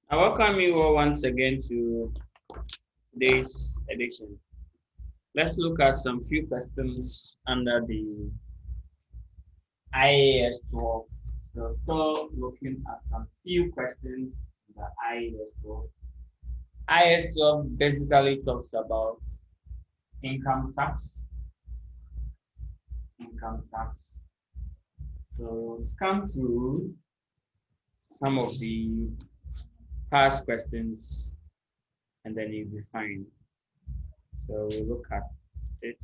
I welcome you all once again to today's edition. Let's look at some few questions under the IAS 12. So still looking at some few questions in the IAS 12. IAS 12 basically talks about income tax. Income tax. So scan through some of the past questions and then you'll be fine. So we look at it.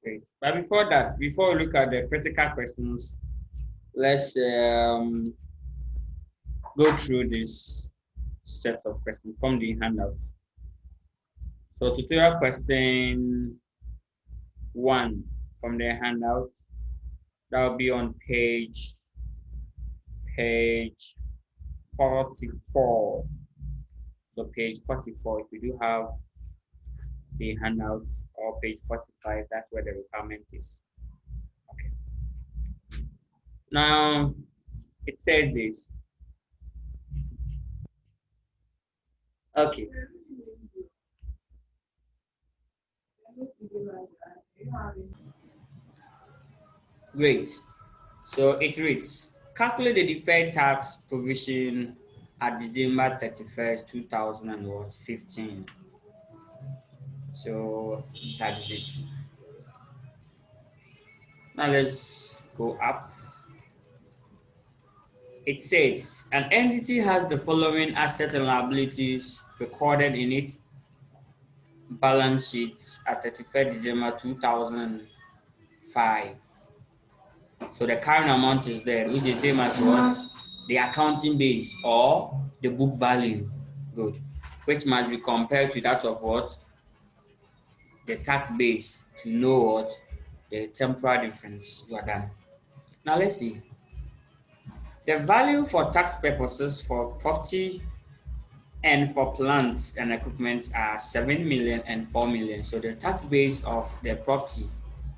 Great. But before that, before we look at the critical questions, let's go through this set of questions from the handout. So tutorial question 1 from the handout, that will be on page 44. So page 44, if you do have the handouts, or page 45, that's where the requirement is. Okay. Now it says this. Okay. Great. So it reads, calculate the deferred tax provision at December 31st, 2015. So that's it. Now let's go up. It says an entity has the following assets and liabilities recorded in its balance sheet at 31st December 2005. So the current amount is there, which is same as what? The accounting base or the book value. Good. Which must be compared to that of what? The tax base to know what? The temporal difference. You are done. Now let's see. The value for tax purposes for property and for plants and equipment are 7 million and 4 million. So the tax base of the property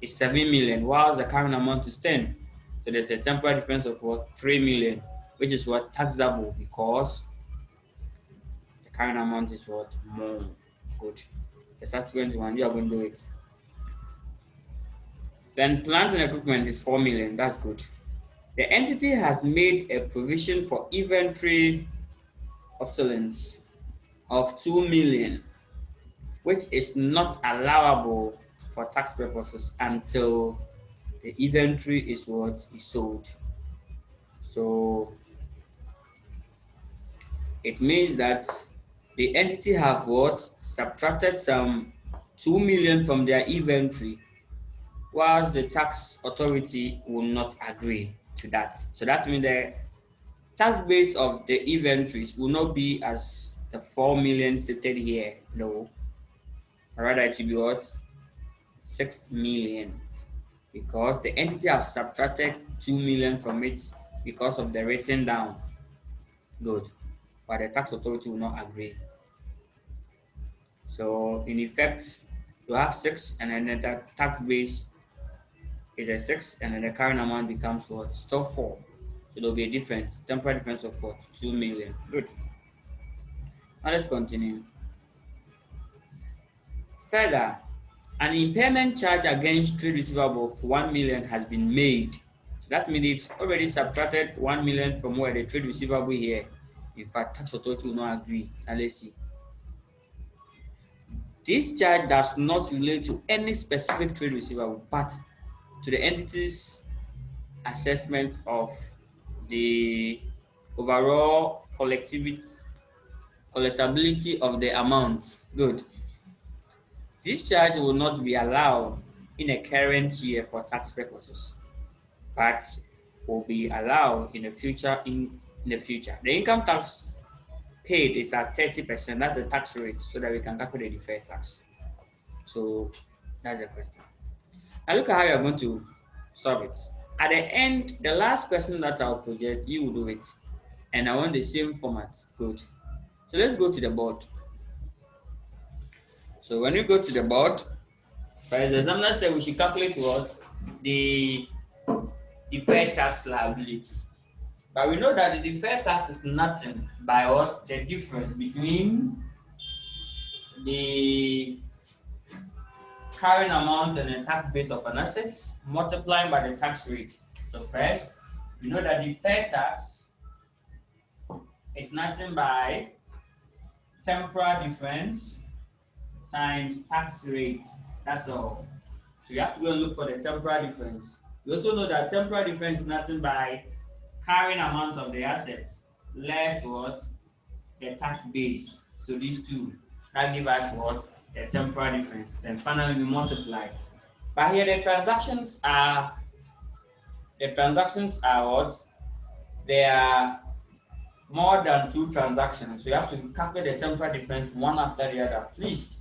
is 7 million, whilst the current amount is 10. So there's a temporal difference of what? 3 million, which is what? Taxable, because the current amount is what? More. Good. The subsequent one, you are going to do it. Then plant and equipment is 4 million. That's good. The entity has made a provision for inventory obsolescence of 2 million, which is not allowable for tax purposes until the inventory is what is sold. So it means that the entity have what? Subtracted some 2 million from their inventory, whilst the tax authority will not agree to that. So that means the tax base of the inventories will not be as the 4 million stated here. No. Rather it will be what? 6 million. Because the entity have subtracted 2 million from it because of the written down. Good. But the tax authority will not agree. So in effect, you have 6 and then the tax base is a 6 and then the current amount becomes what? Still 4. So there'll be a difference, temporary difference of what? 2 million. Good. Now let's continue. Further, an impairment charge against trade receivable of 1 million has been made. So that means it's already subtracted 1 million from where the trade receivable here. In fact, tax authority will not agree. Now let's see. This charge does not relate to any specific trade receivable, but to the entity's assessment of the overall collectability of the amount. Good. This charge will not be allowed in a current year for tax purposes, but will be allowed in the future. In the future, the income tax paid is at 30%. That's the tax rate, so that we can calculate the deferred tax. So that's the question. Now look at how you're going to solve it. At the end, the last question that I'll project, you will do it, and I want the same format. Good. So let's go to the board. So when you go to the board, right, the examiner said we should calculate what? The deferred tax liability. But we know that the deferred tax is nothing by what? The difference between the carrying amount and the tax base of an asset multiplying by the tax rate. So first, we know that deferred tax is nothing by temporal difference times tax rate. That's all. So you have to go and look for the temporal difference. We also know that temporal difference is nothing by carrying amount of the assets less what? The tax base. So these two, that give us what? The temporal difference. Then finally we multiply. But here the transactions are what? They are more than two transactions. So you have to calculate the temporal difference one after the other. Please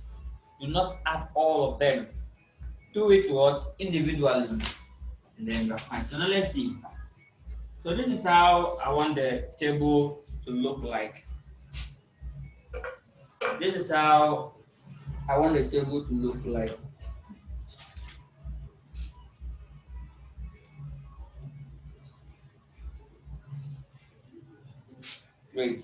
do not add all of them. Do it what? Individually. And then you're fine. So now let's see. So this is how I want the table to look like. This is how I want the table to look like. Great.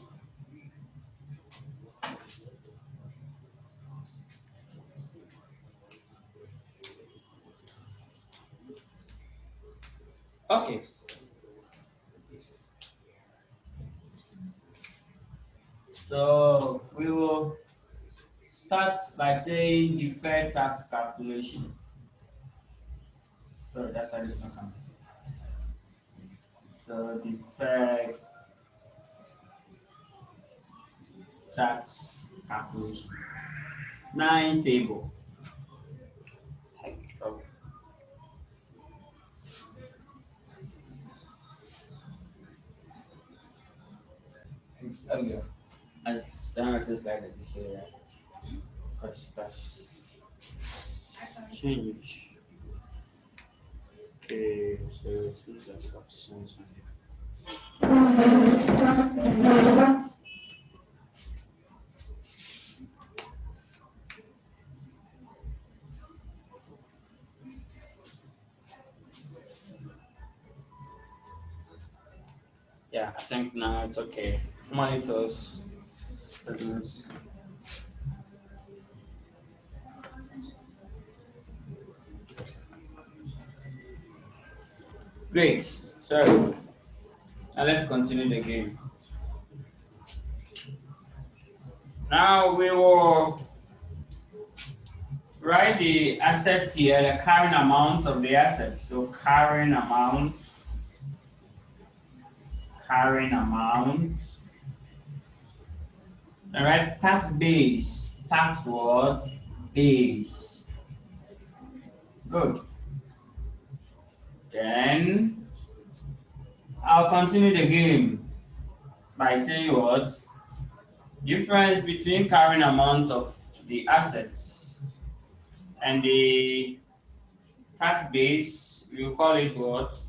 Okay. So we will start by saying deferred tax calculation. So that's how this one comes. So deferred tax calculation. Nice table. Okay. Okay. I don't just like that you say that because that's change. Okay, so that's change. Yeah, I think now it's okay. Monitors. Great. So now let's continue the game. Now we will write the assets here, the carrying amount of the assets. So carrying amount. All right, tax base. Tax what? Base. Good. Then I'll continue the game by saying what? Difference between carrying amount of the assets and the tax base, we will call it what?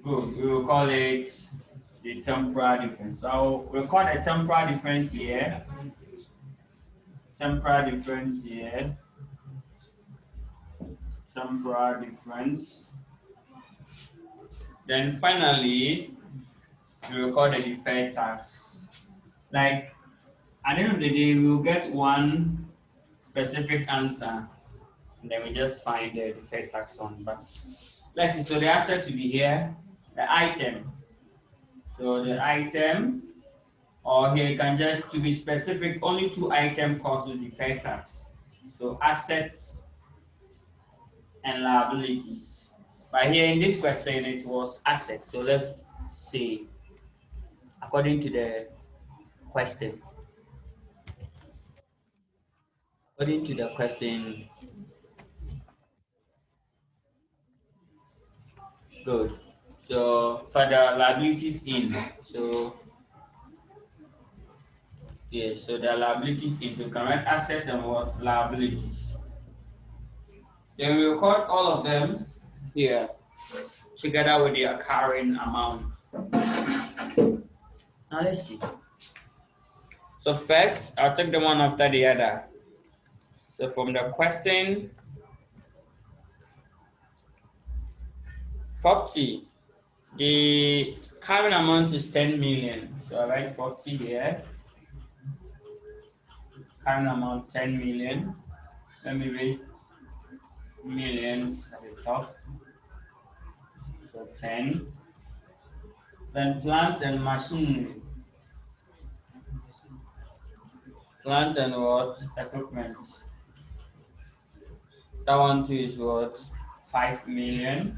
Good. We will call it the temporal difference. So we'll call the temporal difference here. Temporal difference here. Temporal difference. Then finally, we will call the deferred tax. Like at the end of the day, we will get one specific answer, and then we just find the deferred tax on. But let's see. So the asset to be here, the item. So the item, or here you can just to be specific, only two item causes deferred tax. So assets and liabilities. But here in this question, it was assets. So let's see, according to the question. According to the question, good. So for the liabilities in, so yeah, so the liabilities in, so you can write assets and what? Liabilities. Then we record all of them here together with their carrying amount. Now let's see. So first, I'll take the one after the other. So from the question, Property, the current amount is 10 million. So I write property there. Current amount 10 million. Let me write millions at the top. So 10. Then plant and machinery. Plant and what? Equipment. That one too is what? 5 million.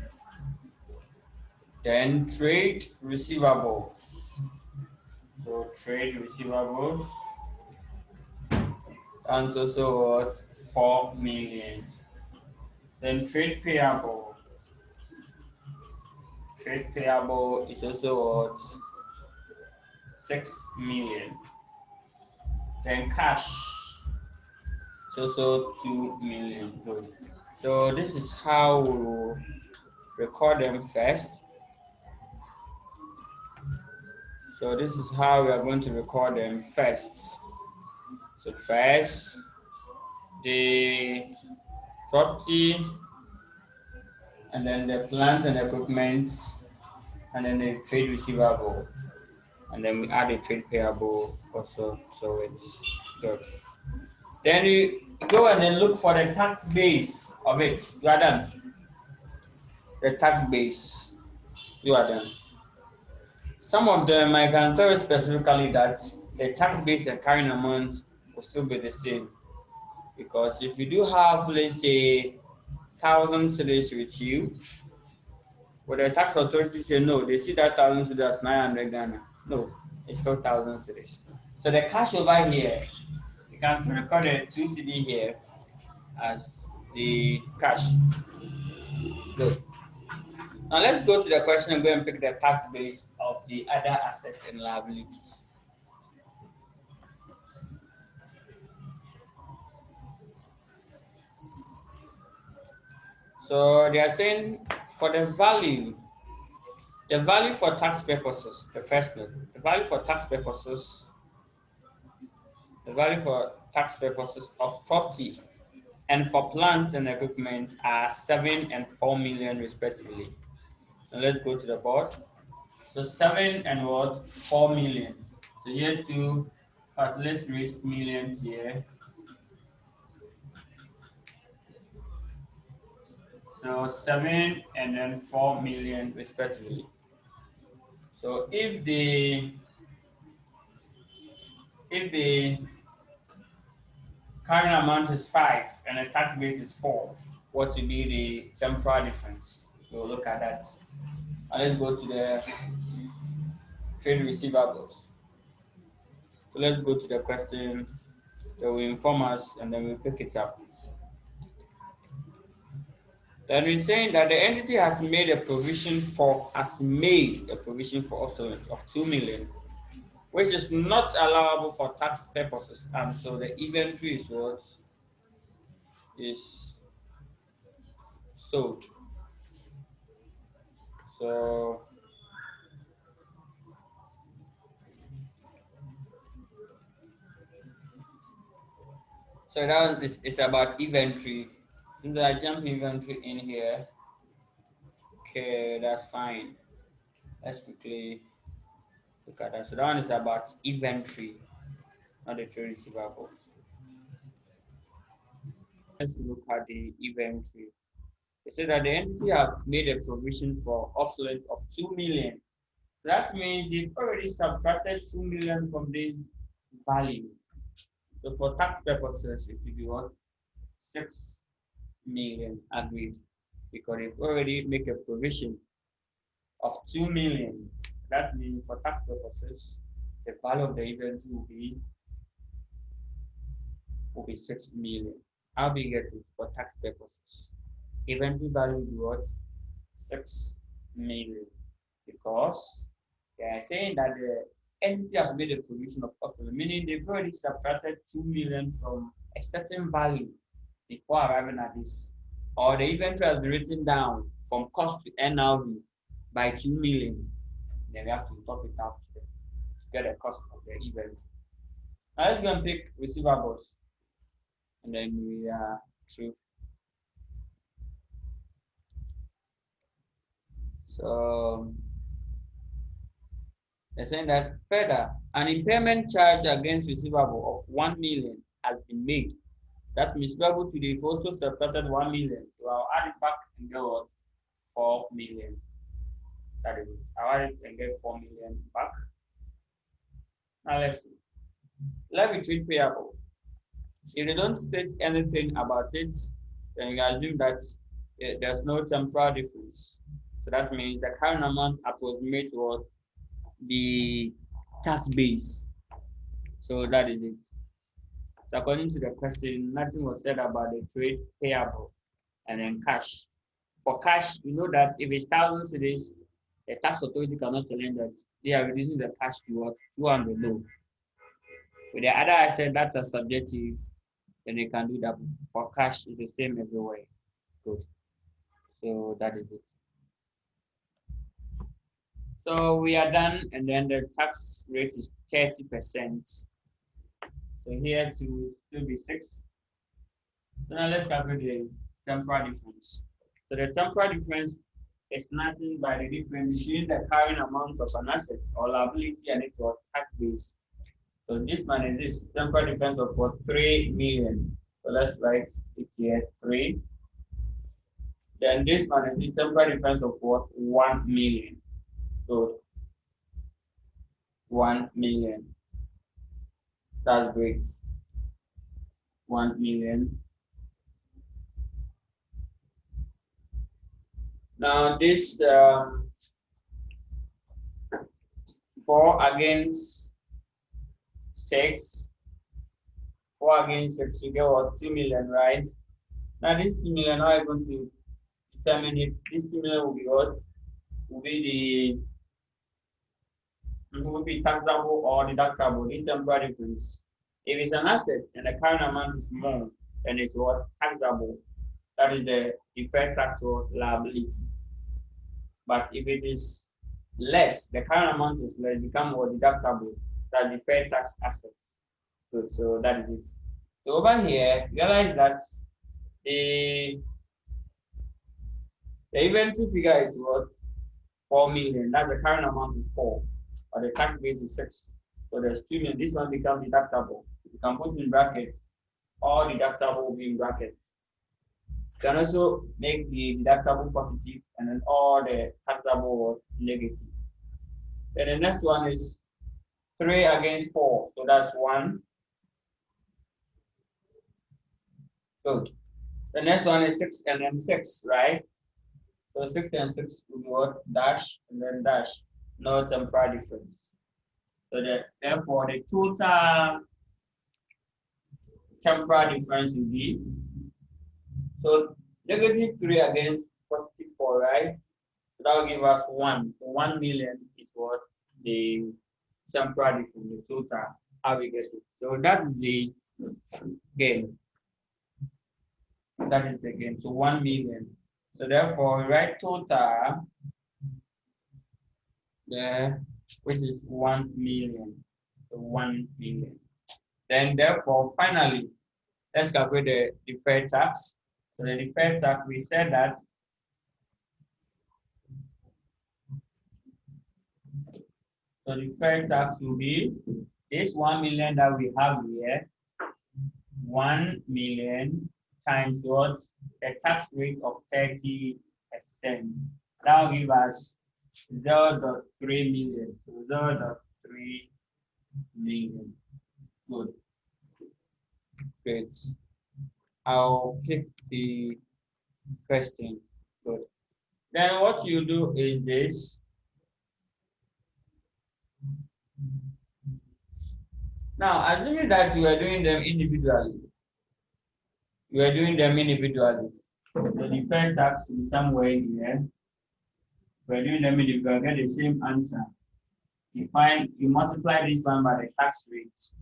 Then trade receivables. So trade receivables. And also what? 4 million. Then trade payable. Trade payable is also what? 6 million. Then cash is also 2 million. Good. So this is how we will record them first. So this is how we are going to record them first. So first, the property, and then the plant and equipment, and then the trade receivable, and then we add the trade payable also. So it's good. Then you go and then look for the tax base of it. You are done. The tax base. You are done. Some of them I can tell you specifically that the tax base and carrying amount will still be the same. Because if you do have, let's say, 1,000 cedis with you, but the tax authority say no, they see that 1,000 cedis as 900 Ghana. No, it's still 1,000 cedis. So the cash over here, you can record the 2 CD here as the cash. Good. Now let's go to the question and go and pick the tax base of the other assets and liabilities. So they are saying for the value for tax purposes, the first note, the value for tax purposes of property and for plant and equipment are 7 and 4 million respectively. So let's go to the board. So 7 and what? 4 million. So here too, but let's raise millions here. So 7 and then 4 million respectively. So if the current amount is 5 and the tax rate is 4, what will be the temporal difference? We'll look at that. And let's go to the trade receivables. So let's go to the question. They will inform us and then we'll pick it up. Then we're saying that the entity has made a provision for obsolescence of 2 million, which is not allowable for tax purposes. And so the inventory is what is sold. So that is it's about inventory. Since I jump inventory in here, okay, that's fine. Let's quickly look at that. So that one is about inventory, not the trade receivables. Let's look at the inventory. It said that the entity has made a provision for obsolescence of 2 million. That means they've already subtracted 2 million from this value. So for tax purposes, it will be what? 6 million agreed. Because they've already made a provision of 2 million. That means for tax purposes, the value of the inventory will be 6 million. How big it is for tax purposes? Inventory value will be what? 6 million. Because they are saying that the entity has made a provision of obsolescence, meaning they've already subtracted 2 million from a certain value before arriving at this. Or the inventory has been written down from cost to NRV by 2 million. Then we have to top it up to get the cost of the inventory. Now let's go and pick receivables. And then we are through. So they're saying that further, an impairment charge against receivable of 1 million has been made. That means receivable today is also subtracted 1 million. So I'll add it back and get what? 4 million. That is it. I'll add it and get 4 million back. Now let's see. Levy trade payable. If they don't state anything about it, then you assume that there's no temporal difference. So that means the current amount approximates what the tax base. So that is it. So according to the question, nothing was said about the trade payable and then cash. For cash, you know that if it's 1,000 cedis, the tax authority cannot tell them that they are reducing the cash to what 200 low. With the other asset that are subjective, then they can do that. For cash, it's the same everywhere. Good. So that is it. So we are done, and then the tax rate is 30%. So here to still be 6. So now let's calculate the temporal difference. So the temporal difference is nothing but the difference between the carrying amount of an asset or liability and its tax base. So this one is this temporal difference of what 3 million. So let's write it here 3. Then this one is the temporal difference of what 1 million. So 1 million. That's great. 1 million. Now this 4 against 6. 4 against 6, you get what 2 million, right? Now this 2 million, how are you going to determine it? This 2 million will be what? Will be taxable or deductible. This temporal difference. If it's an asset and the current amount is more, then it's what taxable. That is the deferred tax or liability. But if it is less, the current amount is less, become more deductible. That deferred tax assets. So that is it. So over here, realize that the inventory figure is what 4 million. That's the current amount is 4, but the tax base is 6. So there's 2 million. This one becomes deductible. You can put in brackets. All deductible will be in brackets. You can also make the deductible positive and then all the taxable negative. Then the next one is 3 against 4. So that's 1. Good. The next one is 6 and then 6, right? So 6 and 6 will be what? Dash and then dash. No temporal difference. So therefore the total temporal difference will be, so negative 3 against positive 4, right? So that will give us 1. So 1 million is what the temporal difference, the total, how we get it. So that is the gain. That is the gain. So 1 million. So therefore, we write total there, which is 1 million. So 1 million. Then therefore, finally, let's calculate the deferred tax. So the deferred tax, we said that the deferred tax will be this 1 million that we have here, 1 million times what? A tax rate of 30%. That will give us 0.3 million. So 0.3 million. Good. Great. I'll pick the question. Good. Then what you do is this. Now, assuming that you are doing them individually, the deferred tax is somewhere here. We're doing them individually, get the same answer. You multiply this one by the tax rate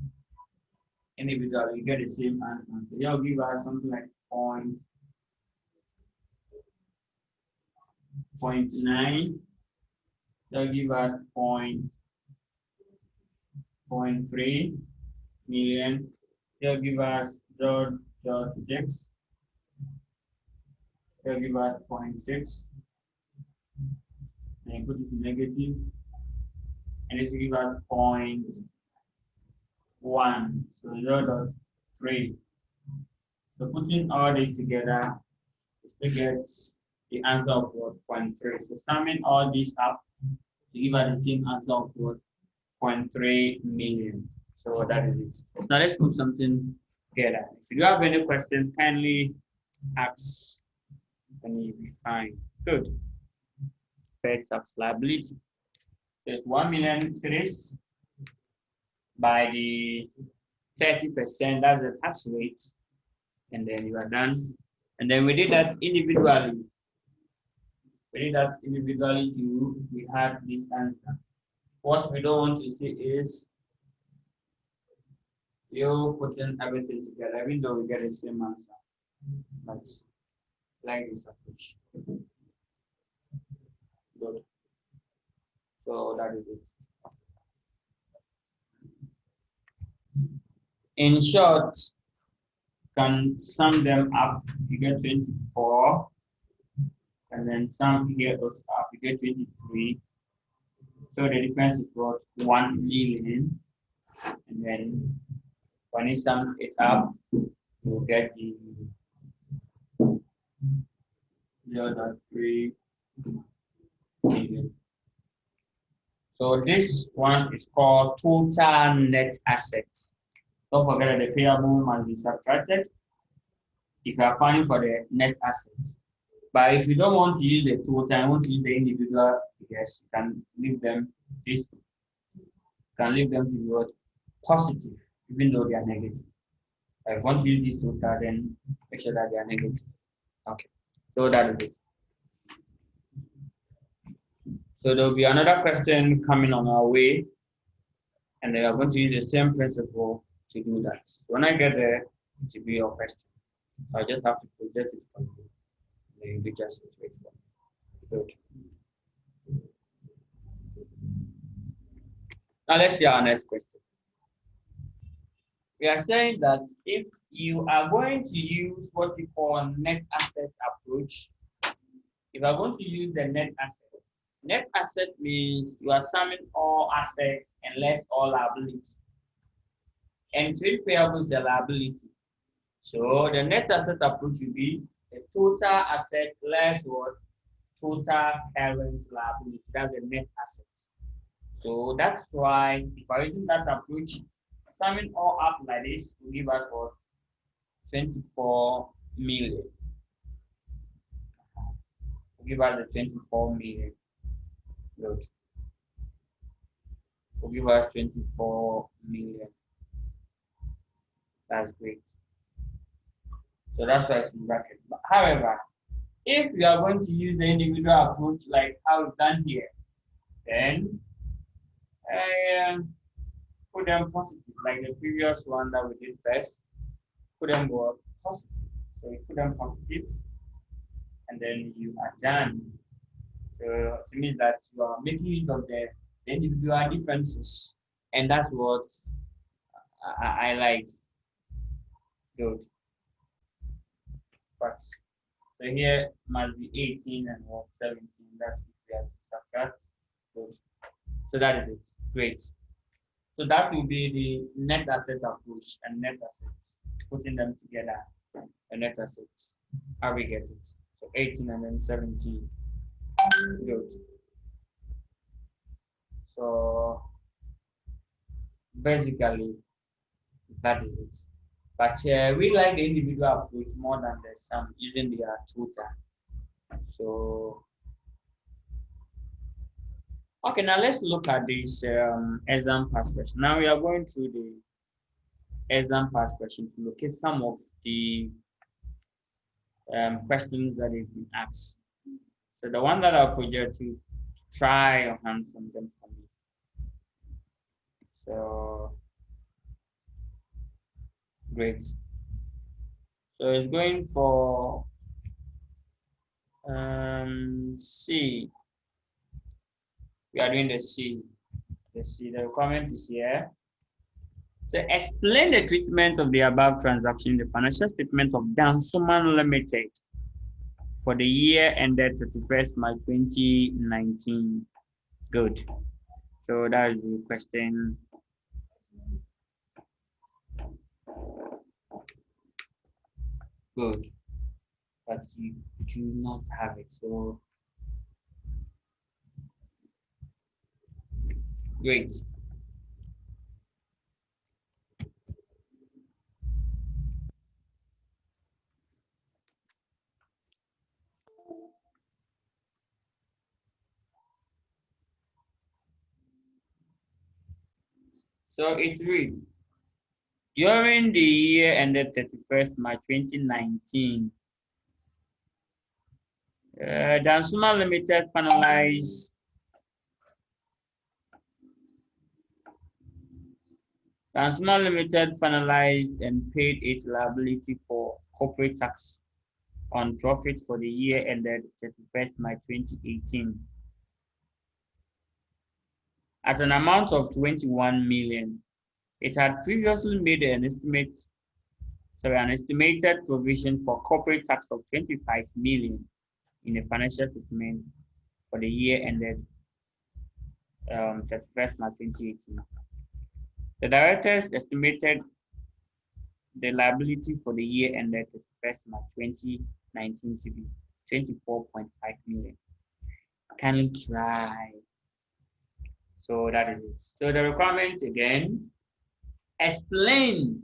individually, you get the same answer. So you'll give us something like 0.9. They'll give us 0.3 million. They'll give us 0.6. They'll give us 0.6. you put it in negative, and this will give us 0.1. So 0.3. So putting all this together, we still get the answer of what? 0.3. So summing all these up to give us the same answer of what? 0.3 million. So that is it. Now let's put something together. If you do have any questions, kindly ask and you'll be fine. Good. Fair tax liability. There's 1 million series by the 30%, that's the tax rate, and then you are done. And then we did that individually. We had this answer. What we don't want to see is you putting everything together, even though we get the same answer. But like this approach. Good. So that is it. In short, can sum them up, you get 24, and then sum here those up, you get 23. So the difference is what? 1 million. And then when you sum it up, you get the 0.3 million. So this one is called total net assets. Don't forget that the payable must be subtracted if you are planning for the net assets. But if you don't want to use the total, you want to use the individual figures, you can leave them this. You can leave them to be what? Positive, even though they are negative. If you want to use this total, then make sure that they are negative. Okay, so that is it. So there will be another question coming on our way, and they are going to use the same principle to do that. So when I get there, it will be your question. I just have to project it from you. Then you just wait for it. Good. Now let's see our next question. We are saying that if you are going to use what we call net asset approach, if you are going to use the net asset means you are summing all assets and less all liability. And trade payable is a liability. So the net asset approach will be the total asset less what? Total current liability. That's the net asset. So that's why if I use that approach, summing all up like this will give us what? 24 million. Will give us the 24 million. Good. Will give us 24 million. That's great. So that's why it's in bracket. But however, if you are going to use the individual approach like how we've done here, then put them positive, like the previous one that we did first. Put them what? Positive. So you put them positive, and then you are done. So it means that you are making use of the individual differences, and that's what I like. Good. But so here must be 18 and what? 17. That's if we have to subtract. Good. So that is it. Great. So that will be the net asset approach and net assets. Putting them together, the net assets. How we get it? So 18 and then 17. Good. So basically, that is it. But we like the individual approach more than the sum using the total. So okay, now let's look at this exam past question. Now we are going through the exam past question to look at some of the questions that have been asked. So the one that I'll project to try your hands on them for me. So great. So it's going for C. We are doing the C. The comment is here. So explain the treatment of the above transaction in the financial statement of Dansoman Limited for the year ended 31st March 2019. Good. So that is the question. Good. But you do not have it. So great. So it reads, during the year ended 31st March 2019, Dansuma Limited finalized and paid its liability for corporate tax on profit for the year ended 31st March 2018 at an amount of 21 million. It had previously made an estimated provision for corporate tax of 25 million in the financial statement for the year ended 31st March 2018. The directors estimated the liability for the year ended 31st March 2019 to be 24.5 million. Can you try? So that is it. So the requirement again, explain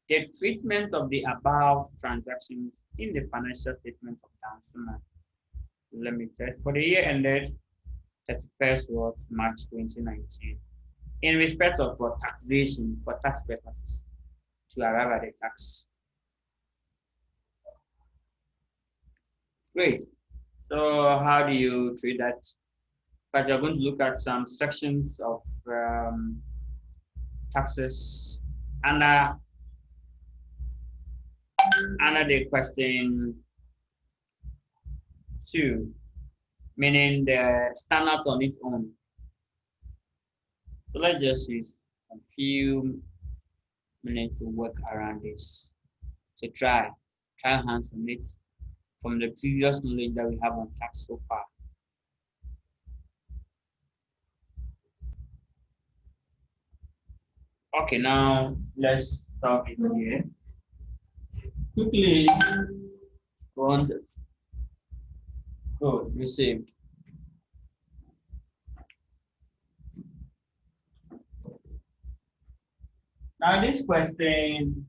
the treatment of the above transactions in the financial statement of Dansuma Limited for the year ended 31st March 2019 in respect of for taxation, for tax purposes, to arrive at the tax. Great. So how do you treat that? But you're going to look at some sections of taxes under the question 2, meaning the standard on its own. So let's just use a few minutes to work around this. So try hands on it from the previous knowledge that we have on tax so far. Okay, now let's stop it here. Quickly, good, received. Now this question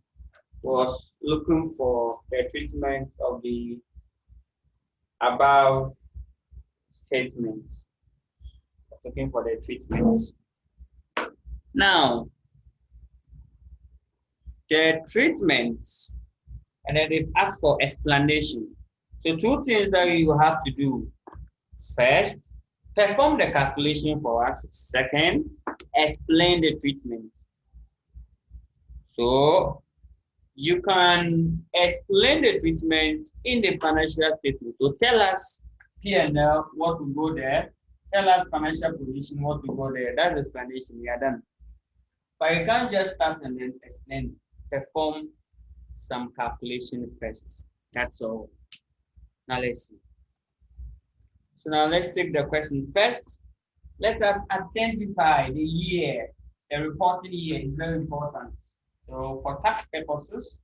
was looking for the treatment of the above statements. Looking for the treatments. Now, the treatments, and then they've asked for explanation. So 2 things that you have to do. First, perform the calculation for us. Second, explain the treatment. So you can explain the treatment in the financial statement. So tell us P&L, what will go there. Tell us financial position, what will go there. That's the explanation. We are done. But you can't just start and then explain. Perform some calculation first. That's all. Now let's see. So now let's take the question first. Let us identify the year. The reporting year is very important. So for tax purposes,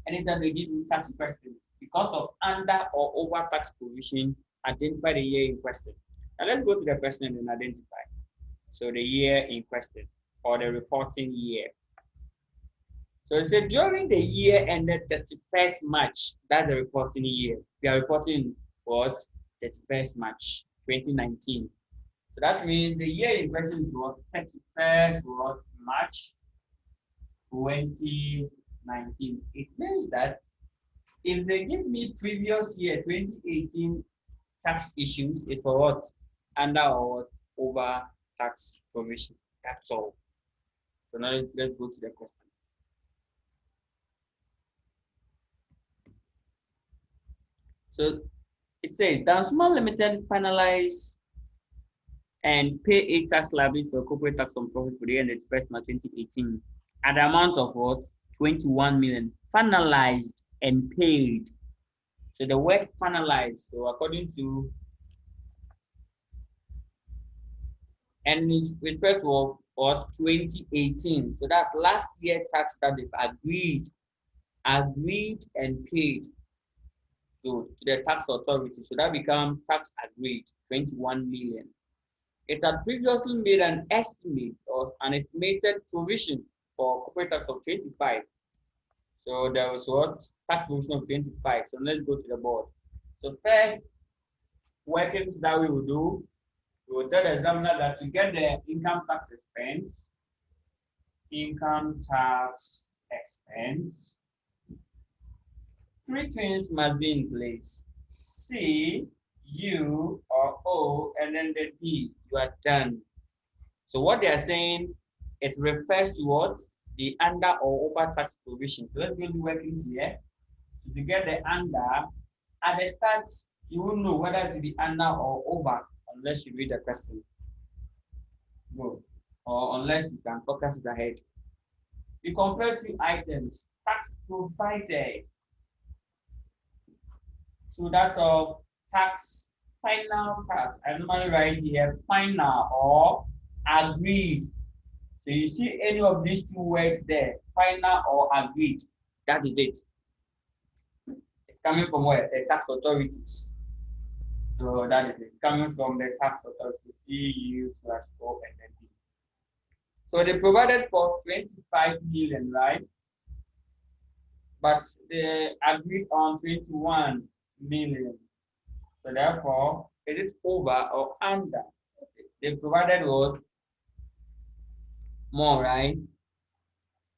anytime they give you tax questions, because of under or over tax provision, identify the year in question. Now let's go to the question and identify. So the year in question or the reporting year. So it said during the year ended 31st March, that's the reporting year. We are reporting what? 31st March 2019. So that means the year in question is what? 31st March 2019. It means that if they give me previous year 2018 tax issues, it's for what? Under or over tax provision. That's all. So now let's go to the question. So it says Dansuma Limited finalize and pay a tax liability for corporate tax on profit for the year ended 1st March 2018 at the amount of what? 21 million. Finalized and paid. So the word finalized. So according to And in respect of 2018, so that's last year tax that they've agreed and paid to the tax authority. So that becomes tax agreed, 21 million. It had previously made an estimate or an estimated provision for corporate tax of 25. So there was what? Tax provision of 25. So let's go to the board. So first workings that we will do, we will tell the examiner that to get the income tax expense, three things must be in place. C, U, or O, and then the D. You are done. So what they are saying, it refers to what? The under or over tax provision. So let's go to workings here. So to get the under, at the start, you won't know whether to be under or over unless you read the question. Go. Or unless you can focus it ahead. You compare two items, tax provided to that of tax, final tax. I normally write here final or agreed. So you see any of these two words there, final or agreed, that is it. It's coming from where? The tax authorities. So that is it. It's coming from the tax authorities, EU/O and then D. So they provided for 25 million, right? But they agreed on 21 million. So therefore, is it over or under? They provided what? More, right?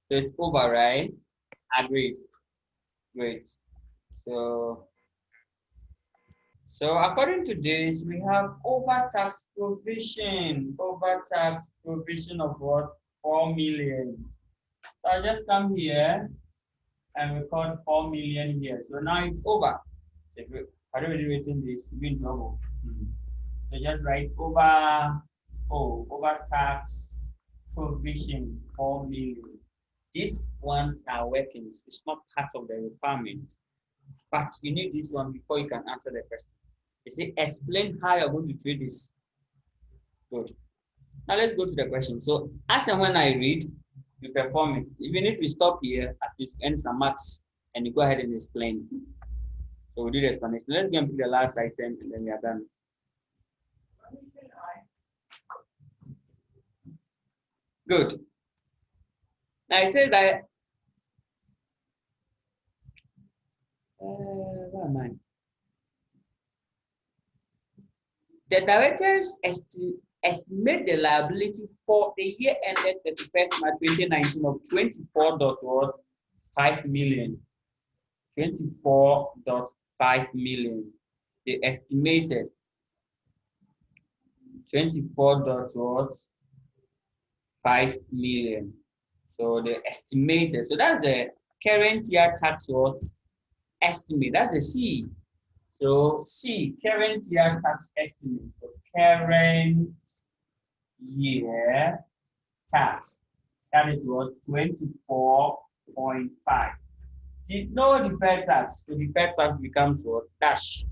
So it's over, right? Agreed. Great. So according to this, we have overtax provision. Overtax provision of what? 4 million. So I just come here and record 4 million here. So now it's over. If you are already written this, you'll be in trouble. So just write overtax provision 4 million. These ones are workings. It's not part of the requirement. But you need this one before you can answer the question. You see, explain how you're going to treat this. Good. Now let's go to the question. So as and when I read, you perform it. Even if you stop here, at least end some marks and you go ahead and explain. So we'll do the explanation. Let's go and pick the last item and then we are done. Good. Now I say that where am I? The directors estimate the liability for the year ended 31st March 2019 of 24.5 million. 24.5 million. They estimated 24.5 million. So they estimated. So that's the current year tax estimate. That's a C. So C, current year tax estimate. So current year tax. That is what? 24.5. No deferred tax. So deferred tax becomes what? Dash.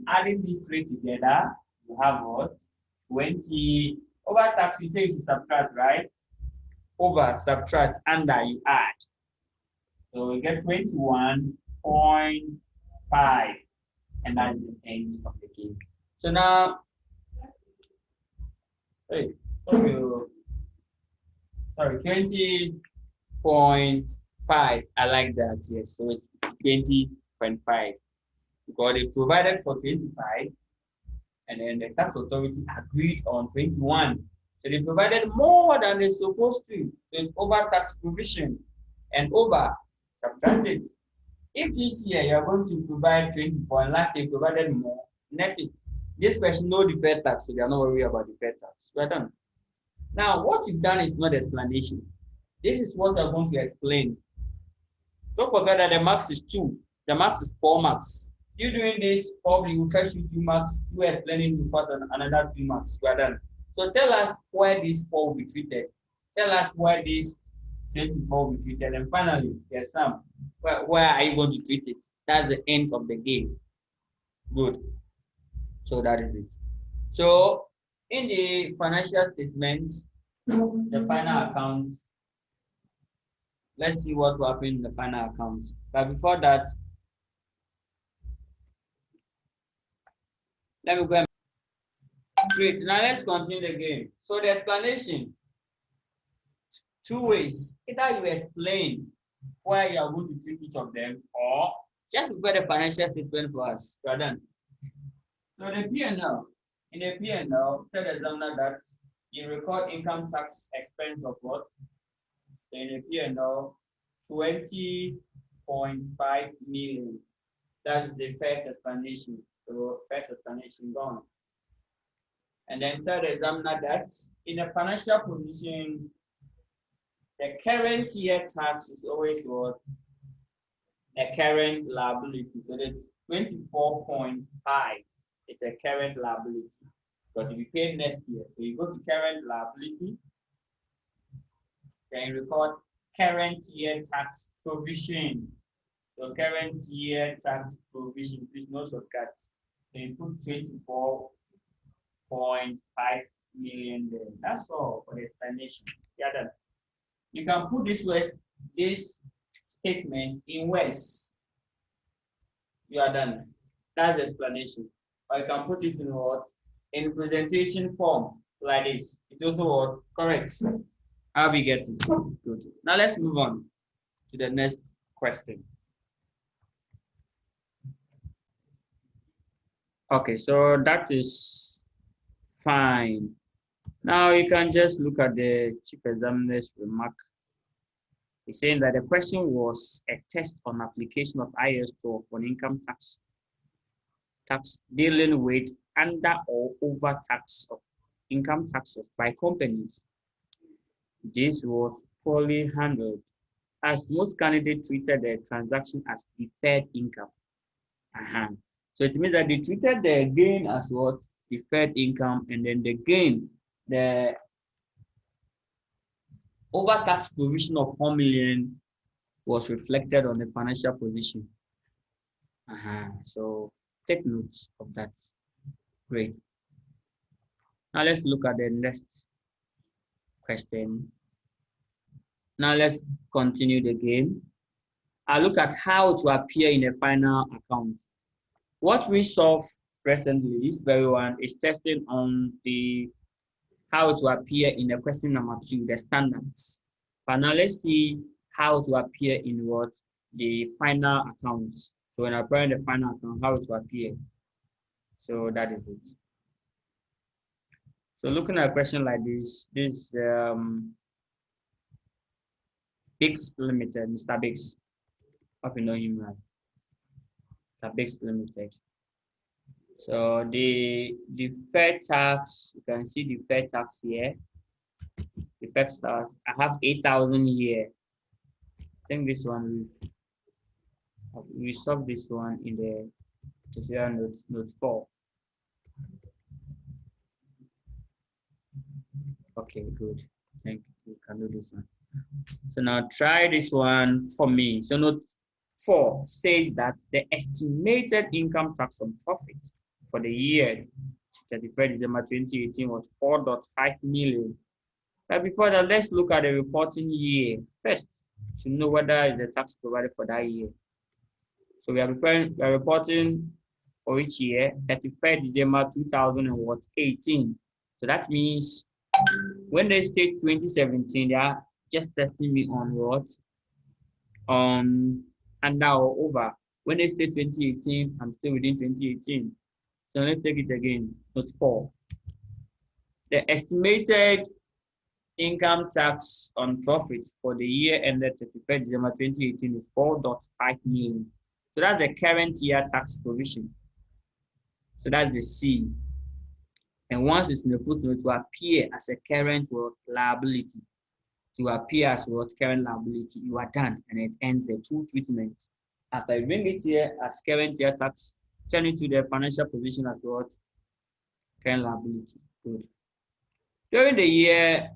Adding these three together, you have what? 20. Over tax, you say you should subtract, right? Over, subtract, under, you add. So you get 21.5. And that's the end of the game. So now, sorry, 20.5. I like that, yes. So it's 20.5. Because they provided for 25, and then the tax authority agreed on 21. So they provided more than they're supposed to. So it's over tax provision and over subtracted. If this year you are going to provide 20 and last year you provided more, net it. This person no deferred tax, so they are not worried about deferred tax. We're done. Now, what you've done is not explanation. This is what I'm going to explain. Don't forget that the max is 2. The max is 4 marks. You doing this, probably will fetch you 2 marks. You explaining to first another 2 marks. We're done. So tell us where this 4 will be treated. Tell us where this 24 will be treated. And finally, there's some. Where are you going to treat it? That's the end of the game. Good. So that is it. So In the financial statements, the final account, let's see what will happen in the final account. But before that, let me go and great. Now let's continue the game. So the explanation, two ways. Either you explain why you are going to treat each of them, or just prepare the financial statement for us. You are done. So the P&L, in the P&L, tell the examiner that you record income tax expense of what? In the P&L, 20.5 million. That's the first explanation. So first explanation gone. And then tell the examiner that in a financial position, the current year tax is always what? A current liability. So the 24.5 is a current liability. But to be paid next year. So you go to current liability, then you record current year tax provision. So current year tax provision, please no shortcuts. So you put 24.5 million there. That's all for the explanation. Yeah, done. You can put this statement in words. You are done. That's the explanation. Or you can put it in what? In presentation form, like this. It's also what? Correct. I'll be getting. Good. Now let's move on to the next question. Okay, so that is fine. Now you can just look at the chief examiner's remark. He's saying that the question was a test on application of IAS 12 on income tax dealing with under or over tax of income taxes by companies. This was poorly handled, as most candidates treated the transaction as deferred income. So it means that they treated the gain as what? Deferred income, and then the gain, the over tax provision of 4 million was reflected on the financial position. So take notes of that. Great. Now let's look at the next question. Now let's continue the game. I'll look at how to appear in a final account. What we solve presently, this very one, is testing on the how to appear in the question number 2, the standards. But now let's see how to appear in what? The final account. So when I apply the final account, how to appear. So that is it. So looking at a question like this Biggs Limited, Mr. Biggs. Hope you know him right. Mr. Biggs Limited. So the deferred tax, you can see the deferred tax here. Deferred tax, I have 8,000 here. I think this one we solved this one in the tutorial note 4. Okay, good. Thank you. You can do this one. So now try this one for me. So note 4 says that the estimated income tax on profit for the year 31st December 2018 was 4.5 million. But before that, let's look at the reporting year first to know whether is the tax provided for that year. So we are reporting for each year 31st December 2018. So that means when they state 2017, they are just testing me on what? On under or over. When they state 2018, I'm still within 2018. So let's take it again. Note 4. The estimated income tax on profit for the year ended 31st December 2018 is 4.5 million. So that's the current year tax provision. So that's the C. And once it's in the footnote, to appear as a current liability, to appear as current liability, you are done, and it ends the two treatments. After you bring it here as current year tax, turn it to the financial position as what? Current liability. Good. During the year,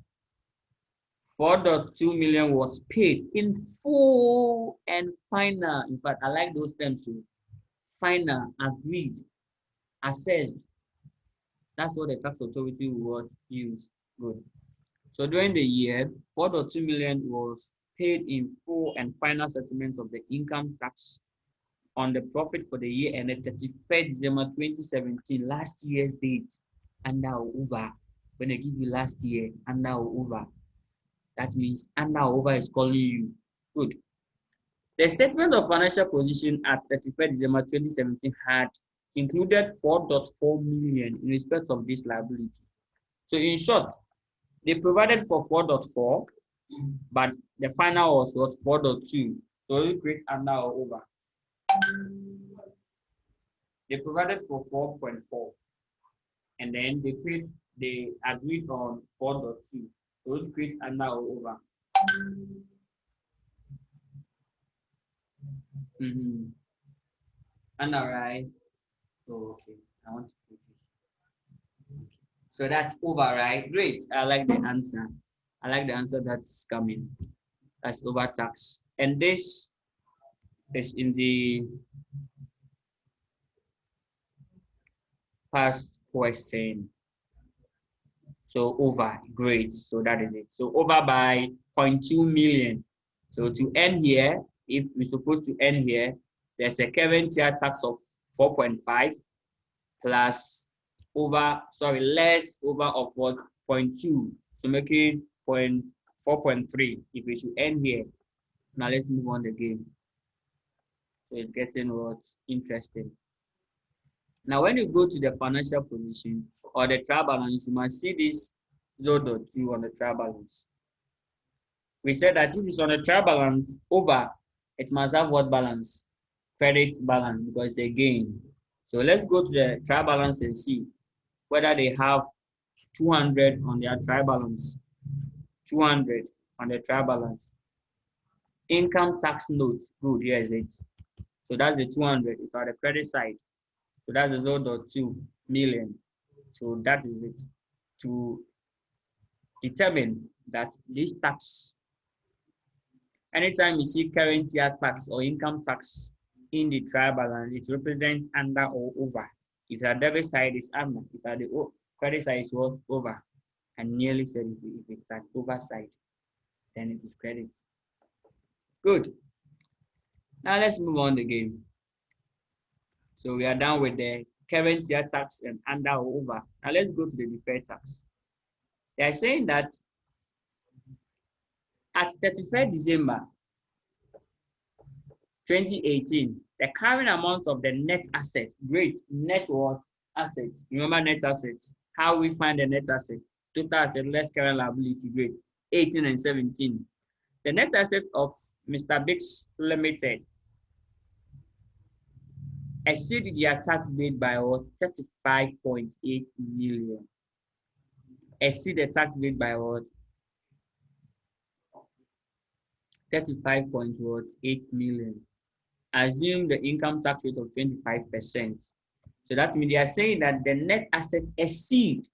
4.2 million was paid in full and final. In fact, I like those terms too. Final, agreed, assessed. That's what the tax authority will use. Good. So during the year, 4.2 million was paid in full and final settlement of the income tax on the profit for the year ended 31st December 2017, last year's date, and now over. When I give you last year, and now over. That means and now over is calling you. Good. The statement of financial position at 31st December 2017 had included 4.4 million in respect of this liability. So in short, they provided for 4.4, but the final was what 4.2. So we create under or over. They provided for 4.4, and then they agreed on 4.2. So we create under or over. Under, right? Oh, okay. I want to put this. So that's over, right? Great. I like the answer. I like the answer that's coming. That's over tax. And this is in the past question. So over, great. So that is it. So over by 0.2 million. So to end here, if we're supposed to end here, there's a current year tax of 4.5 plus less over of what 0.2. So making 4.3 if we should end here. Now let's move on again. So it's getting what interesting. Now, when you go to the financial position or the trial balance, you must see this 0.2 on the trial balance. We said that if it's on the trial balance over, it must have what balance? Credit balance, because it's a gain. So let's go to the trial balance and see whether they have 200 on their trial balance. 200 on the trial balance. Income tax note, good, here is it. So that's the 200. It's on the credit side. So that's the 0.2 million. So that is it. To determine that this tax, anytime you see current year tax or income tax in the trial balance, it represents under or over. If the debit side is under, if the credit side is what? Over. And nearly said if it's at over side, then it is credit. Good. Now let's move on again. So we are done with the current year tax and under or over. Now let's go to the deferred tax. They are saying that at 31st December 2018, the current amount of the net asset, great, net what? Assets. Remember net assets. How we find the net asset? Total asset less current liability, great. 18 and 17. The net asset of Mr. Biggs Limited exceed their tax paid by what? 35.8 million. Exceed the tax paid by what? 35.8 million. Assume the income tax rate of 25%. So that means they are saying that the net asset exceed.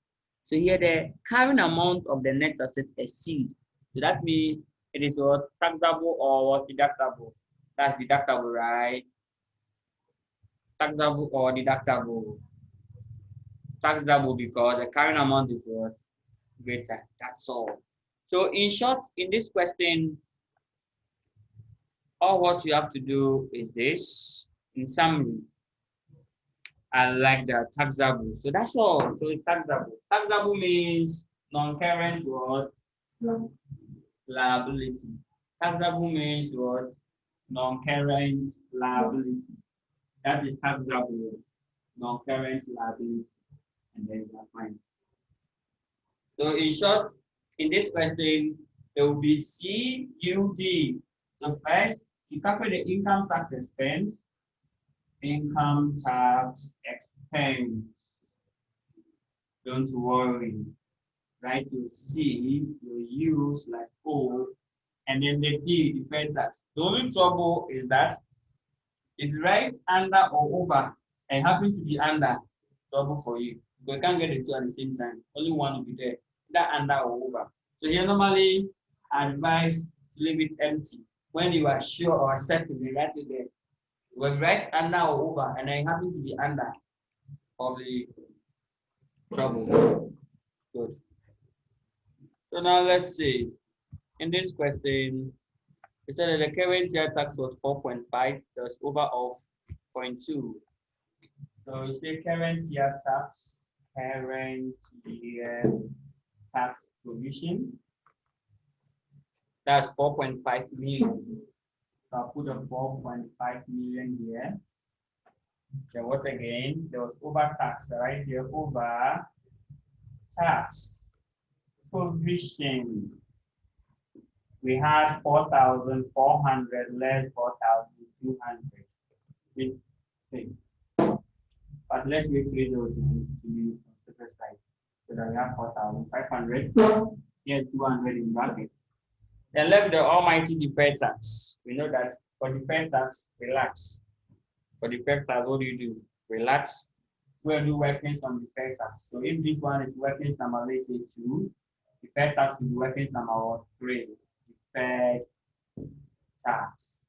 So here the current amount of the net asset exceed. So that means it is what? Taxable or what? Deductible. That's deductible, right? Taxable or deductible? Taxable because the current amount is what? Greater. That's all. So in short, in this question, all what you have to do is this. In summary, I like the taxable. So that's all. So it's taxable. Taxable means non-current what? Liability. Taxable means what? Non-current liability. That is taxable. Non-current liability. And then you are fine. So in short, in this question, there will be CUD. So first, you calculate the income tax expense. Income tax expense. Don't worry. Right? You C, you use like O, and then the D, deferred tax. The only trouble is that if you write under or over and happen to be under, trouble for you. You can't get the two at the same time. Only one will be there, either under or over. So here normally advise to leave it empty. When you are sure or certain, you write it there. You will write under or over, and then happen to be under of the trouble. Good. So now let's see. In this question, we said that the current year tax was 4.5, plus over of 0.2. So we say current year tax provision. That's 4.5 million. So I'll put a 4.5 million here. Then what again? There was over tax, right here, over tax provision. We had 4,400 less 4,200. But let's make three those to be on the first side. So that we have 4,500. Here's 200 in brackets. Then left the almighty deferred tax. We know that for deferred tax, relax. For deferred tax, what do? Relax. We'll do workings on deferred tax. So if this one is workings number, let's say 2, deferred tax is workings number 3. Deferred tax.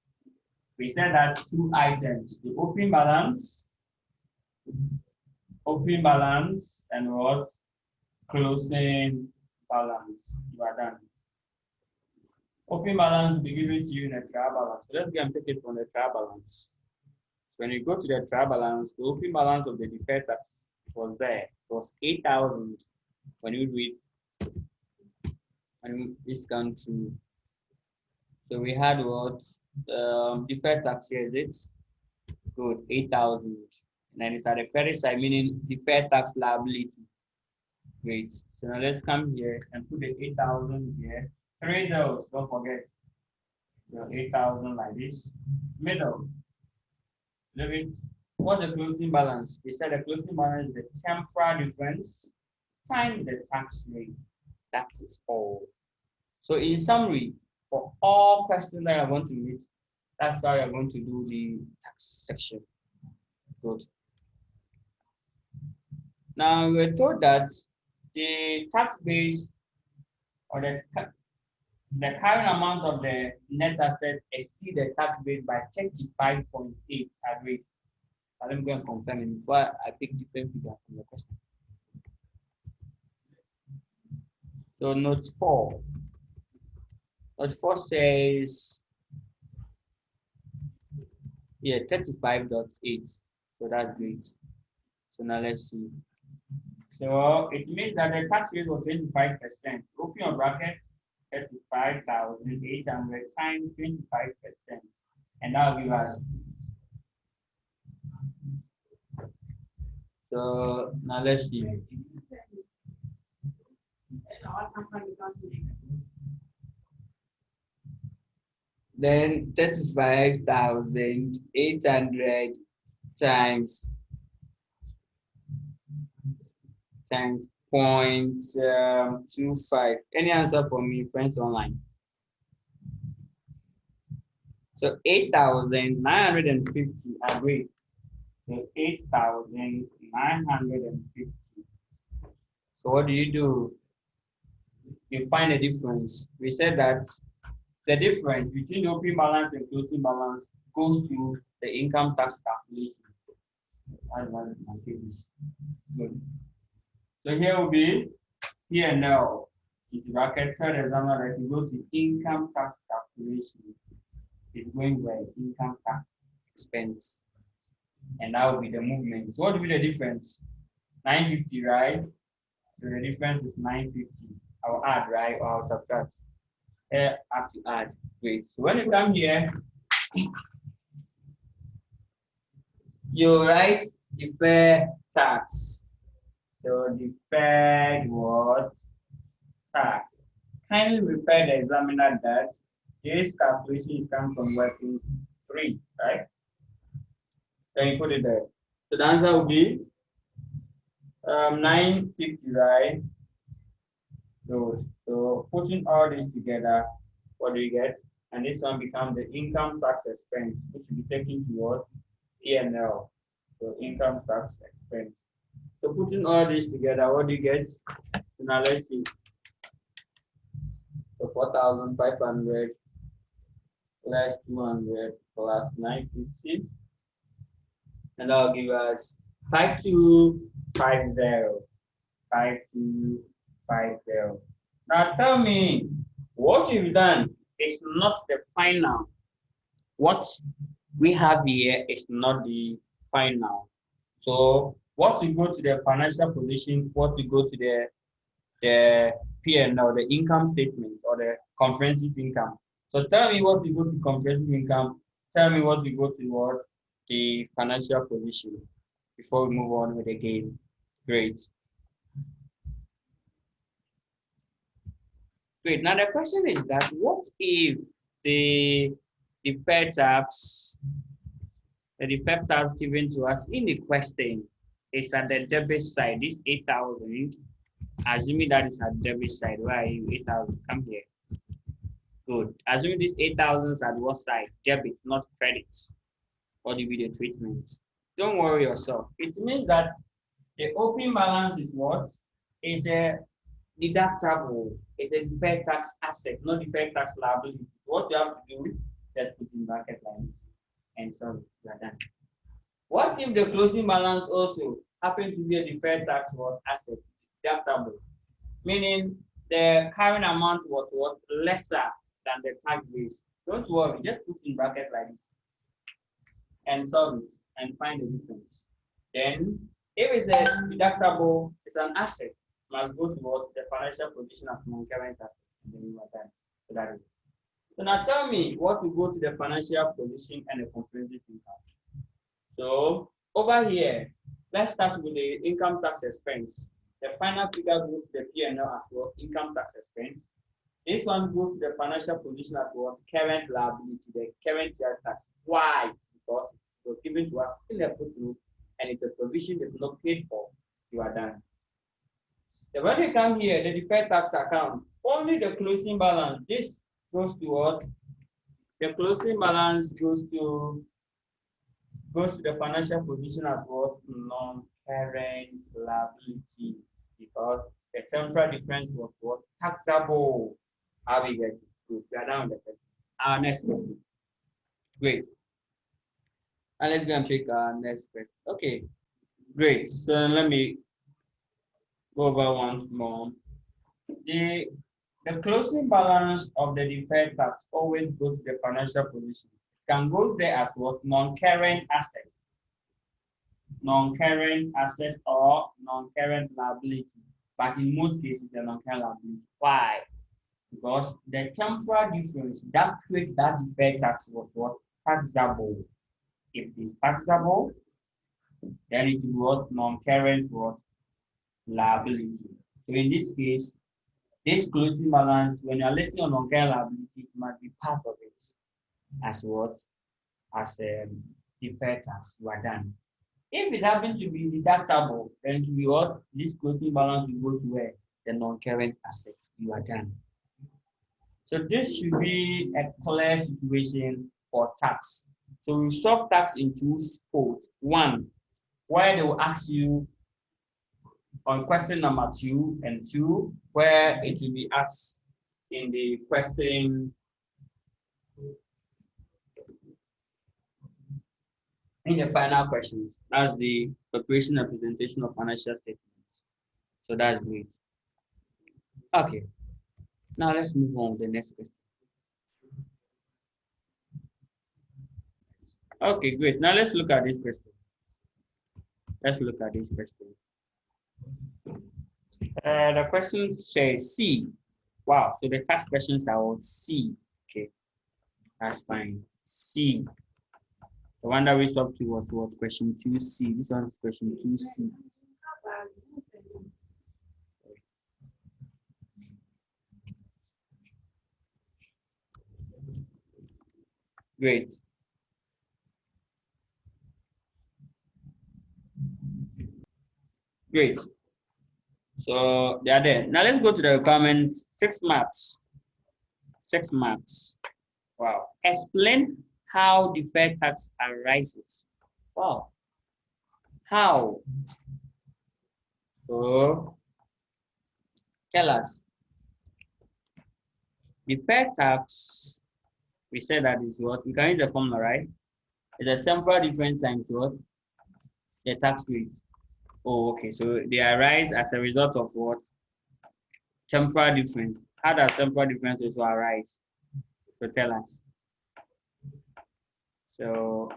We said that 2 items, the opening balance, and what? Closing balance. You are done. Opening balance will be given to you in a trial balance. So let's go and take it from the trial balance. When you go to the trial balance, the opening balance of the deferred tax was there. It was 8,000 when you read and discount to. So we had what? Deferred tax here, is it? Good, 8,000. And then it's at the credit side, meaning deferred tax liability. Great. So now let's come here and put the 8,000 here. 3 zeros, don't forget. So 8,000 like this. Middle. Look it. What's the closing balance? We said the closing balance is the temporal difference times the tax rate. That is all. So in summary, for all questions that I want to meet, that's how you're going to do the tax section. Good. Now we're told that the tax base or the current amount of the net asset exceed the tax base by 35.8. Agreed. Let me go and confirm it before I pick different figures from the question. So note 4. Note 4 says, yeah, 35.8. So that's great. So now let's see. So it means that the tax rate was 25%. Open your bracket, 35,800 times 25%. And that will give us. So now let's see. Then 35,800 times 0.25. Any answer for me, friends online? So 8,950. Agree. So 8,950. So what do? You find a difference. We said that the difference between the opening balance and closing balance goes to the income tax calculation. Good. So here will be P&L. If you bracket third examiner, if you go to income tax calculation, it's going where? Income tax expense. And that will be the movement. So what will be the difference? 950, right? So the difference is 950. I'll add, right? Or I'll subtract. Here, I have to add. Great. So when you come here, you write deferred tax. So deferred what? Tax. Kindly refer the examiner that this calculation is coming from working 3, right? Then you put it there. So the answer will be 950, right? So putting all this together, what do you get? And this one becomes the income tax expense, which will be taken towards P&L. So income tax expense. So putting all this together, what do you get? So now let's see. So 4,500 plus 200 plus 950. And that will give us 5250. 5250. Now tell me, what you've done is not the final. What we have here is not the final. So what we go to the financial position, what we go to the P&L, the income statement or the comprehensive income. So tell me what we go to comprehensive income. Tell me what we go toward the financial position before we move on with the game. Great. Great. Now the question is that what if the deferred tax, the deferred tax given to us in the question is at the debit side, this 8,000, assuming that is at the debit side, where are you? 8,000, come here. Good. Assuming this 8,000 is at what side? Debit, not credits. What will be the treatment? Don't worry yourself. It means that the opening balance is what? Is a deductible. It's a deferred tax asset, not deferred tax liability. What you have to do, just put in bracket lines and so you are done. What if the closing balance also happens to be a deferred tax asset, deductible? Meaning the current amount was what? Lesser than the tax base. Don't worry, just put in bracket like this and solve it and find the difference. Then, if it's a deductible, it's an asset, must go towards the financial position of non-current asset, and then you are done. So that is. So now tell me what will go to the financial position and the comprehensive income. So over here, let's start with the income tax expense. The final figure goes to the P&L as well, income tax expense. This one goes to the financial position as well, current liability, the current year tax. Why? Because it was given to us in the footnote and it's a provision that's not paid for. You are done. Then when we come here, the deferred tax account, only the closing balance. This goes to what? The closing balance goes to the financial position as what? Non-current liability, because the temporal difference was what? Taxable. How we get it? Good. We are down the question. Our next question. Great. And let's go and pick our next question. Okay. Great. So let me go over once more. The closing balance of the deferred tax always goes to the financial position. It can go there as what? Non-current assets. Non-current asset or non-current liability. But in most cases, the non-current liability. Why? Because the temporal difference that creates that deferred tax was what? Taxable. If it is taxable, then it was non-current what? Liability. So in this case, this closing balance, when you're listing on non-current liability, it must be part of it. As what? As a deferred tax. You are done. If it happens to be deductible, then to be what? This closing balance will go to where? The non-current assets. You are done. So this should be a clear situation for tax. So we solve tax in two folds. One, where they will ask you on question number 2, and 2, where it will be asked in the question in the final question. That's the preparation and presentation of financial statements. So that's great. Okay. Now let's move on to the next question. Okay, great. Now let's look at this question. Let's look at this question. The question says C. Wow, so the tax questions are on C. Okay, that's fine. C. The one that we solved to was what? Question 2C. This one is question 2C. Great. Great. So they are there. Now let's go to the requirements. 6 marks. 6 marks. Wow. Explain how deferred tax arises. Wow. How? So tell us. Deferred tax, we said that is what? We can use the formula, right? It's a temporal difference times what? The tax rate. Oh, okay. So they arise as a result of what? Temporal difference. How does temporal difference also arise? So tell us. So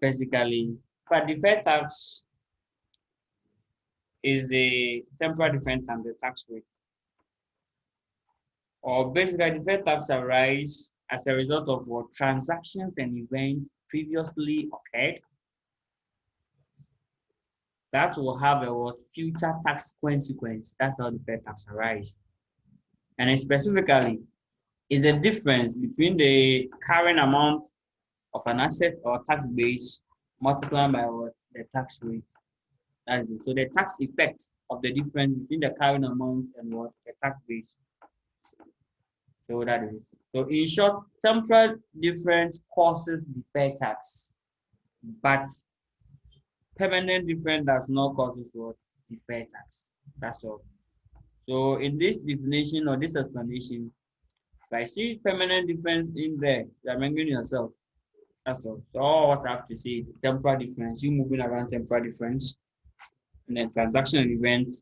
basically, but deferred tax is the temporal difference and the tax rate. Or basically, deferred tax arise as a result of what transactions and events previously occurred that will have a what future tax consequence. That's how deferred tax arise. And then specifically, is the difference between the current amount of an asset or tax base multiplied by what the tax rate. That is it. So the tax effect of the difference between the current amount and what the tax base. So that is. So in short, temporal difference causes deferred tax, but permanent difference does not cause what deferred tax. That's all. So in this definition or this explanation, if I see permanent difference in there, you are mentioning yourself. That's all. So all what I have to say, temporal difference, you moving around temporal difference, and then transaction event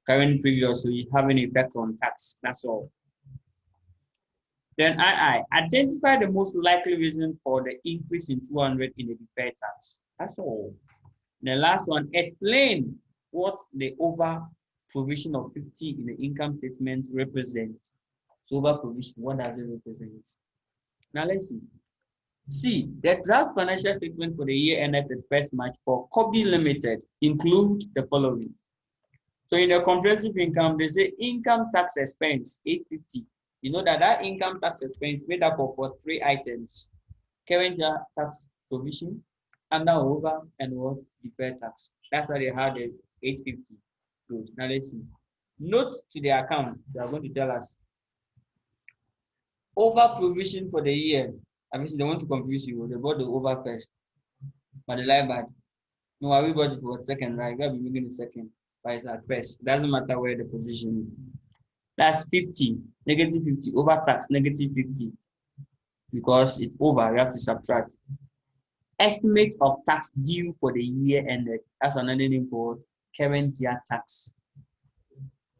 current previously having effect on tax. That's all. Then I identify the most likely reason for the increase in 200 in the deferred tax. That's all. The last one, explain what the over provision of 50 in the income statement represents. So over provision, what does it represent? Now let's see. C. The draft financial statement for the year ended at 1st March for Kobe Limited include the following. So in the comprehensive income, they say income tax expense 850. You know that income tax expense made up of what 3 items: current year tax provision, under over, and what deferred tax. That's why they had the 850. Good. Now let's see. Note to the account. They are going to tell us over provision for the year. Obviously, they want to confuse you. They bought the over first, but the lie bad. No, I will bought it for second, right? We have been making the second, but it's at first. It doesn't matter where the position is. That's 50, negative 50, over tax, negative 50. Because it's over, you have to subtract. Estimate of tax due for the year ended. That's another name for current year tax.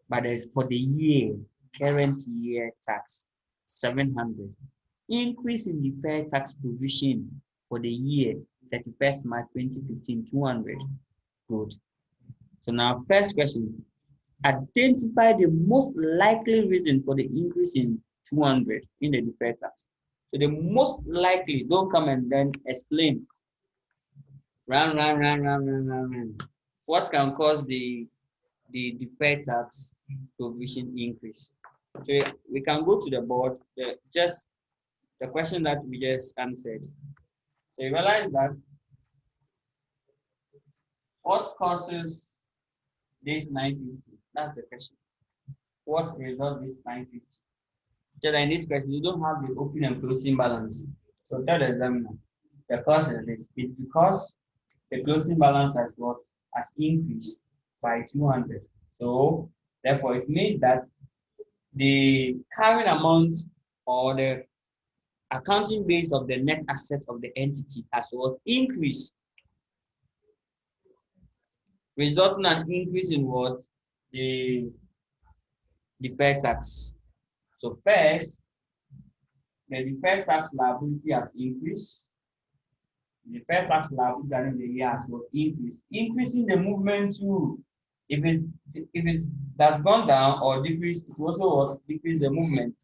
But there's for the year, current year tax, 700. Increase in deferred tax provision for the year, 31st March 2015, 200. Good. So now, first question. Identify the most likely reason for the increase in 200 in the deferred tax. So the most likely, don't come and then explain. Run. What can cause the deferred tax provision increase? So we can go to the board, just the question that we just answered. So you realize that what causes this 950? That's the question. What result this 950? Just in this question, you don't have the opening and closing balance. So tell the examiner, the cause is this. It's because the closing balance has increased by 200. So therefore, it means that the current amount or the accounting base of the net asset of the entity has what increased, resulting in an increase in what the deferred tax. So first, the deferred tax liability has increased. The deferred tax liability during the year has increased, increasing the movement too. If it has gone down or decreased, it also decrease the movement.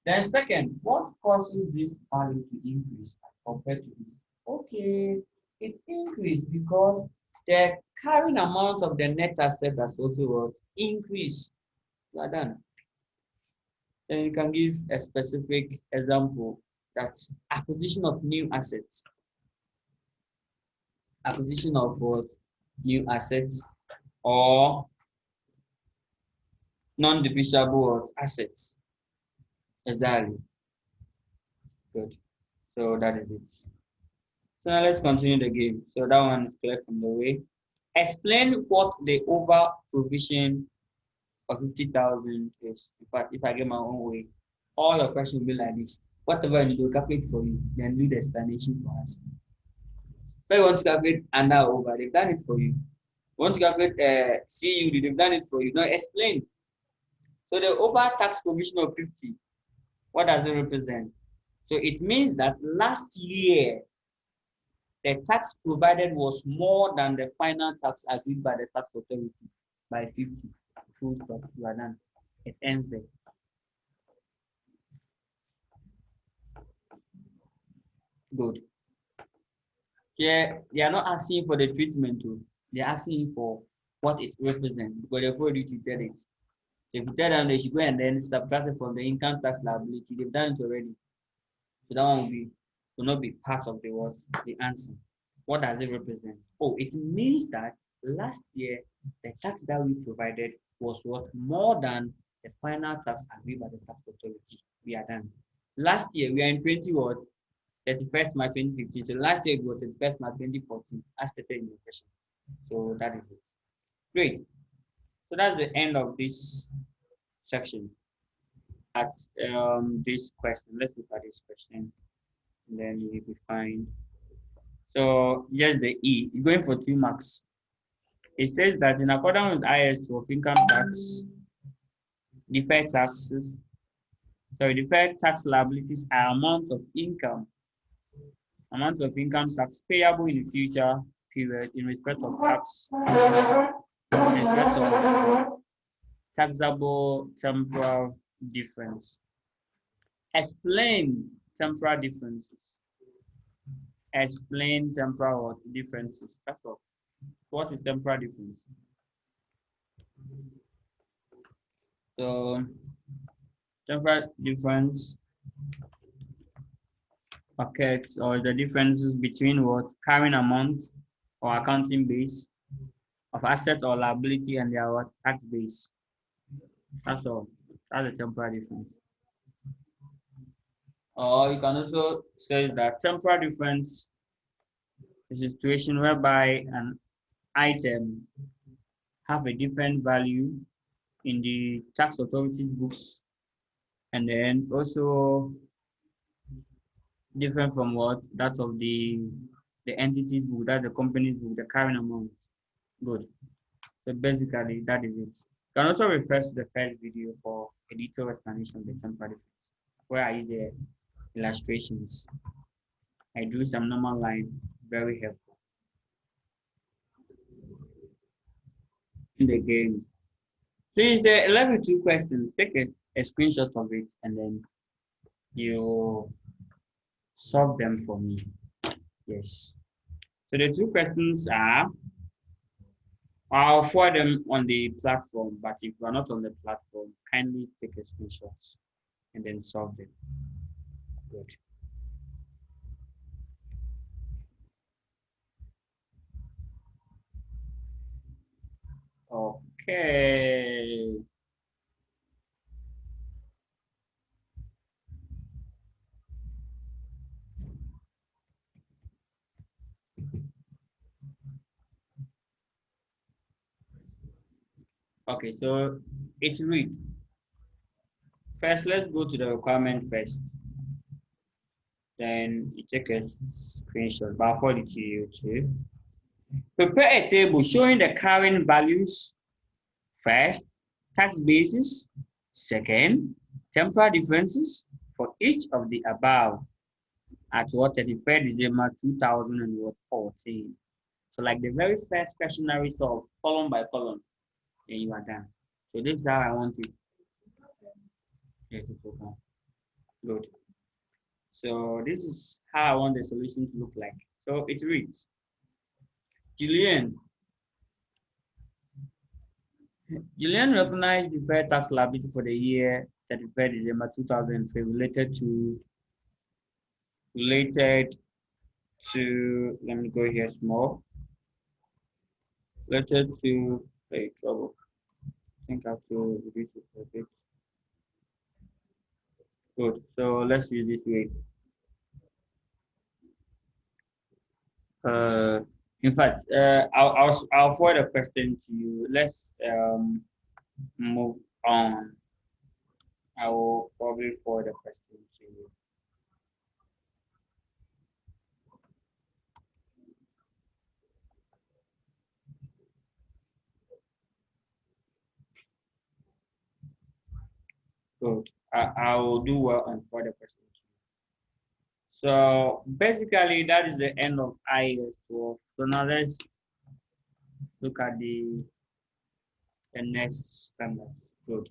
Then second, what causes this value to increase as compared to this? Okay, it increased because the carrying amount of the net asset has also increased. You are done. Then you can give a specific example, that's acquisition of new assets. Acquisition of what? New assets or non-depreciable assets. Exactly. Good. So that is it. So now let's continue the game. So that one is clear from the way. Explain what the over provision of 50,000 is. In fact, if I get my own way, all your questions will be like this. Whatever you do, calculate for you, then do the explanation for us. When you want to calculate under or over, they've done it for you. You want to calculate CUD, they've done it for you. Now explain. So the over tax provision of 50, what does it represent? So it means that last year, the tax provided was more than the final tax agreed by the tax authority by 50. Full stop. You are done. It ends there. Good. Yeah, they are not asking for the treatment too. They're asking for what it represents because they've already treated it. So if you tell them they should go and then subtract it from the income tax liability, they've done it already. So that one will not be part of the what the answer. What does it represent? Oh, it means that last year the tax that we provided was what more than the final tax agreed by the tax authority. We are done. Last year we are in 20 what 31st March 2015. So last year it was 31st March 2014, as stated in the question. So that is it. Great. So that's the end of this section. At this question, let's look at this question, and then you will find. So here's the E. It's going for 2 marks. It states that in accordance with IAS of income tax, deferred taxes, deferred tax liabilities are amount of income tax payable in the future period in respect of taxable temporal difference. Explain temporal differences. Explain temporal differences. That's all. What is temporal difference? So temporal difference occurs, or the differences between what carrying amount or accounting base of asset or liability and their what tax base. That's all. That's the temporal difference. Or you can also say that temporal difference is a situation whereby an item have a different value in the tax authority's books, and then also different from what that of the entity's book, that the company's book, the carrying amount. Good. So basically that is it. You can also refer to the first video for a detailed explanation of the temporal difference, where I use the illustrations. I drew some normal line, very helpful. In the game. Please, the level 2 questions, take a screenshot of it and then you solve them for me. Yes. So the 2 questions are, I'll forward them on the platform, but if you are not on the platform, kindly take a screenshot and then solve them. Good. Okay. Okay, so it's read. First, let's go to the requirement first. Then you take a screenshot, but I'll forward it to you too. Prepare a table showing the carrying values first, tax basis, second, temporal differences for each of the above at what 31st December 2014. So like the very first question I solve column by column, and you are done. So this is how I want it. Yes, good. So this is how I want the solution to look like. So it reads, Julian recognized deferred tax liability for the year 31st December 2003 related to, let me go here small, related to, trouble. I think I have to reduce it a bit. Good. So let's use this way. In fact, I'll forward a question to you. Let's move on. I will probably forward a question to you. Good. I will do well on further questions. So basically, that is the end of IAS 12. So now let's look at the next standards. Good.